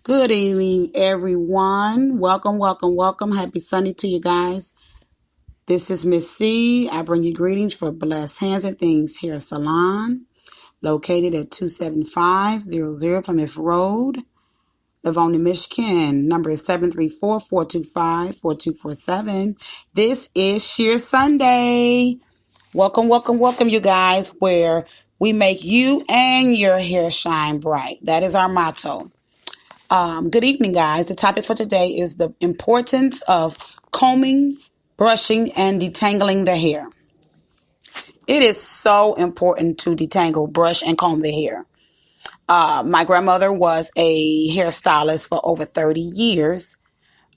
Good evening, everyone. Welcome, welcome, welcome. Happy Sunday to you guys. This is Miss C. I bring you greetings for Blessed Hands and Things here at Salon, located at 27500 Plymouth Road, Livonia, Michigan. Number is 734-425-4247. This is SHEAR Sunday. Welcome, welcome, welcome, you guys, where we make you and your hair shine bright. That is our motto. Good evening, guys. The topic for today is the importance of combing, brushing, and detangling the hair. It is so important to detangle, brush, and comb the hair. My grandmother was a hairstylist for over 30 years,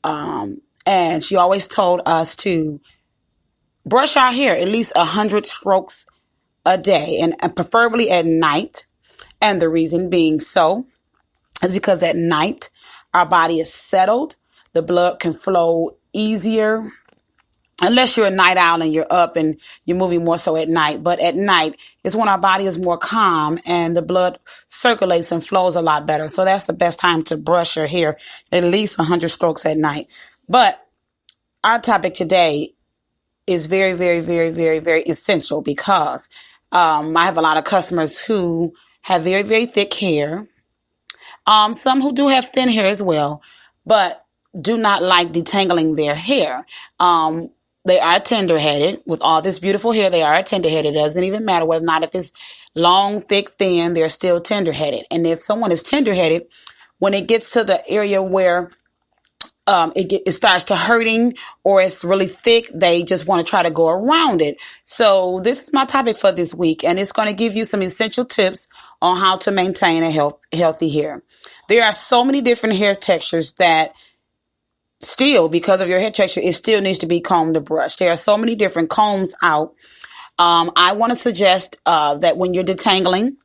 and she always told us to brush our hair at least 100 strokes a day, and preferably at night. And the reason being so is because at night, our body is settled. The blood can flow easier, unless you're a night owl and you're up and you're moving more so at night. But at night is when our body is more calm and the blood circulates and flows a lot better. So that's the best time to brush your hair, at least 100 strokes at night. But our topic today is very, very, very, very, very essential because I have a lot of customers who have very, very thick hair. Some who do have thin hair as well, but do not like detangling their hair. They are tender-headed. With all this beautiful hair, they are tender-headed. It doesn't even matter whether or not if it's long, thick, thin, they're still tender-headed. And if someone is tender-headed, when it gets to the area where it starts to hurting or it's really thick, they just want to try to go around it. So this is my topic for this week, and it's going to give you some essential tips on how to maintain a healthy hair. There are so many different hair textures that still, because of your hair texture, it still needs to be combed or brushed. There are so many different combs out. I want to suggest that when you're detangling,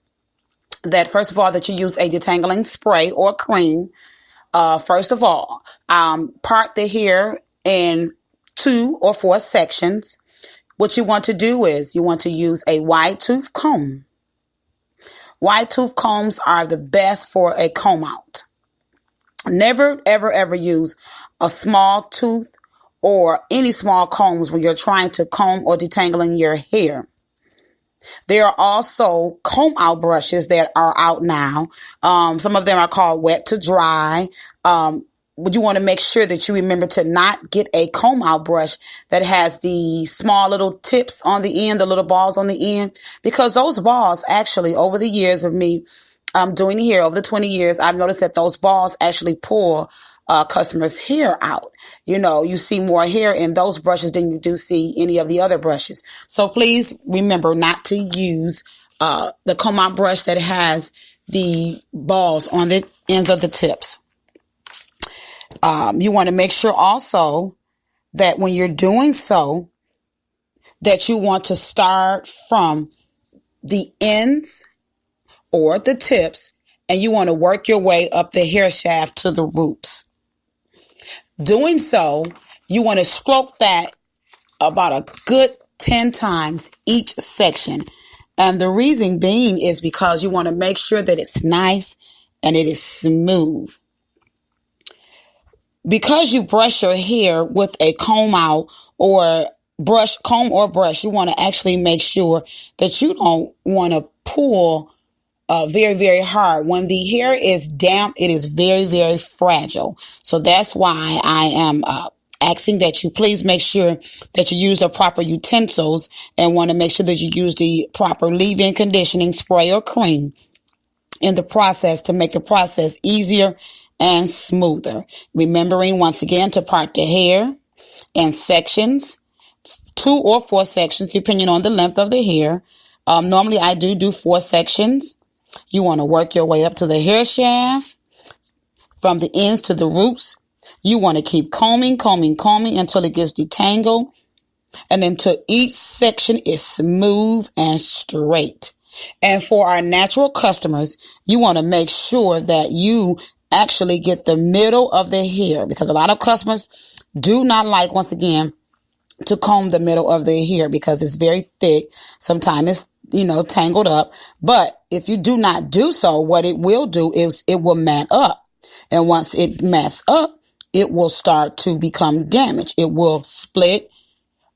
that first of all, that you use a detangling spray or cream. First of all, part the hair in 2 or 4 sections. What you want to do is you want to use a wide tooth comb. Wide tooth combs are the best for a comb out. Never, ever, ever use a small tooth or any small combs when you're trying to comb or detangling your hair. There are also comb out brushes that are out now. Some of them are called wet to dry. But you want to make sure that you remember to not get a comb out brush that has the small little tips on the end, the little balls on the end, because those balls actually, over the years of me doing hair, over the 20 years, I've noticed that those balls actually pull customers' hair out. You know, you see more hair in those brushes than you do see any of the other brushes. So please remember not to use the comb out brush that has the balls on the ends of the tips. You want to make sure also that when you're doing so, that you want to start from the ends or the tips, and you want to work your way up the hair shaft to the roots. Doing so, you want to stroke that about a good 10 times each section. And the reason being is because you want to make sure that it's nice and it is smooth. Because you brush your hair with a comb out or comb or brush, you want to actually make sure that you don't want to pull very, very hard. When the hair is damp, it is very, very fragile. So that's why I am asking that you please make sure that you use the proper utensils and want to make sure that you use the proper leave-in conditioning spray or cream in the process to make the process easier and smoother. Remembering once again to part the hair in sections, 2 or 4 sections, depending on the length of the hair. Normally I do 4 sections. You want to work your way up to the hair shaft, from the ends to the roots. You want to keep combing until it gets detangled, and until each section is smooth and straight. And for our natural customers, you want to make sure that you actually get the middle of the hair, because a lot of customers do not like, once again, to comb the middle of their hair because it's very thick. Sometimes it's, tangled up. But if you do not do so, what it will do is it will mat up. And once it mess up, it will start to become damaged. It will split.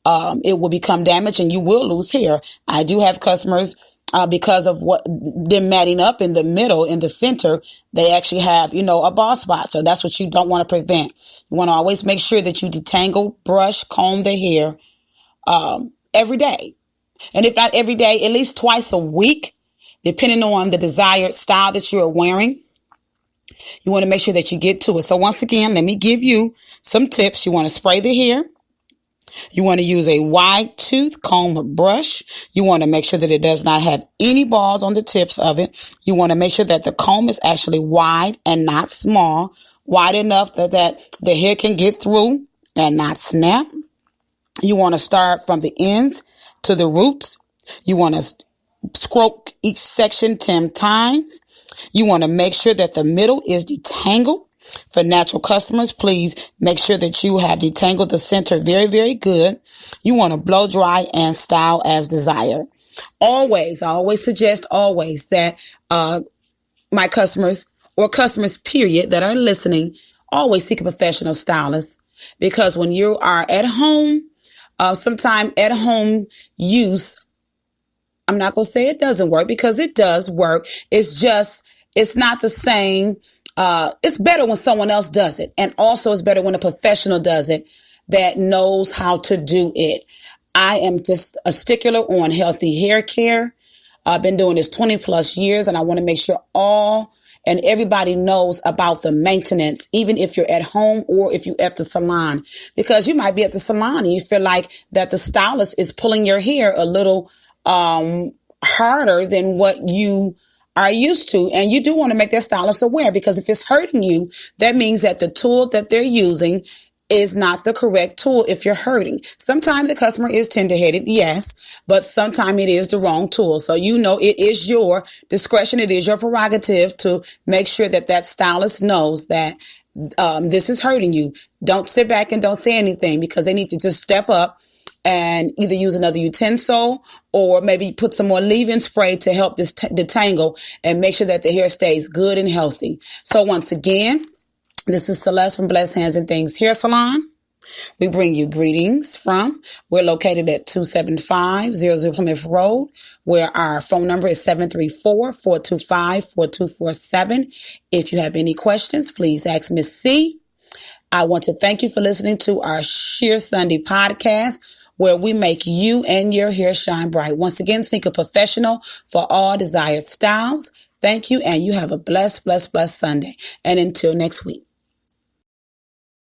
It will become damaged and you will lose hair. I do have customers, because of what them matting up in the middle, in the center, they actually have, a bald spot. So that's what you don't want to prevent. You want to always make sure that you detangle, brush, comb the hair, every day. And if not every day, at least twice a week, depending on the desired style that you're wearing. You want to make sure that you get to it. So once again, let me give you some tips. You want to spray the hair. You want to use a wide tooth comb or brush. You want to make sure that it does not have any balls on the tips of it. You want to make sure that the comb is actually wide and not small, wide enough that the hair can get through and not snap. You want to start from the ends to the roots. You want to stroke each section 10 times. You want to make sure that the middle is detangled. For natural customers, please make sure that you have detangled the center very, very good. You want to blow dry and style as desired. Always, I always suggest that my customers or customers, period, that are listening, always seek a professional stylist, because when you are at home, sometime at home use, I'm not going to say it doesn't work, because it does work. It's not the same. It's better when someone else does it. And also it's better when a professional does it that knows how to do it. I am just a stickler on healthy hair care. I've been doing this 20 plus years, and I want to make sure all and everybody knows about the maintenance, even if you're at home or if you're at the salon, because you might be at the salon and you feel like that the stylist is pulling your hair a little harder than what you are used to. And you do want to make that stylist aware, because if it's hurting you, that means that the tool that they're using is not the correct tool if you're hurting. Sometimes the customer is tender-headed, yes, but sometimes it is the wrong tool. So it is your discretion, it is your prerogative to make sure that that stylist knows that this is hurting you. Don't sit back and don't say anything, because they need to just step up and either use another utensil or maybe put some more leave-in spray to help this detangle and make sure that the hair stays good and healthy. So once again, this is Celeste from Blessed Hands and Things Hair Salon. We bring you greetings we're located at 27500 Plymouth Road, where our phone number is 734-425-4247. If you have any questions, please ask Miss C. I want to thank you for listening to our SHEAR Sunday podcast, where we make you and your hair shine bright. Once again, seek a professional for all desired styles. Thank you, and you have a blessed, blessed, blessed Sunday. And until next week.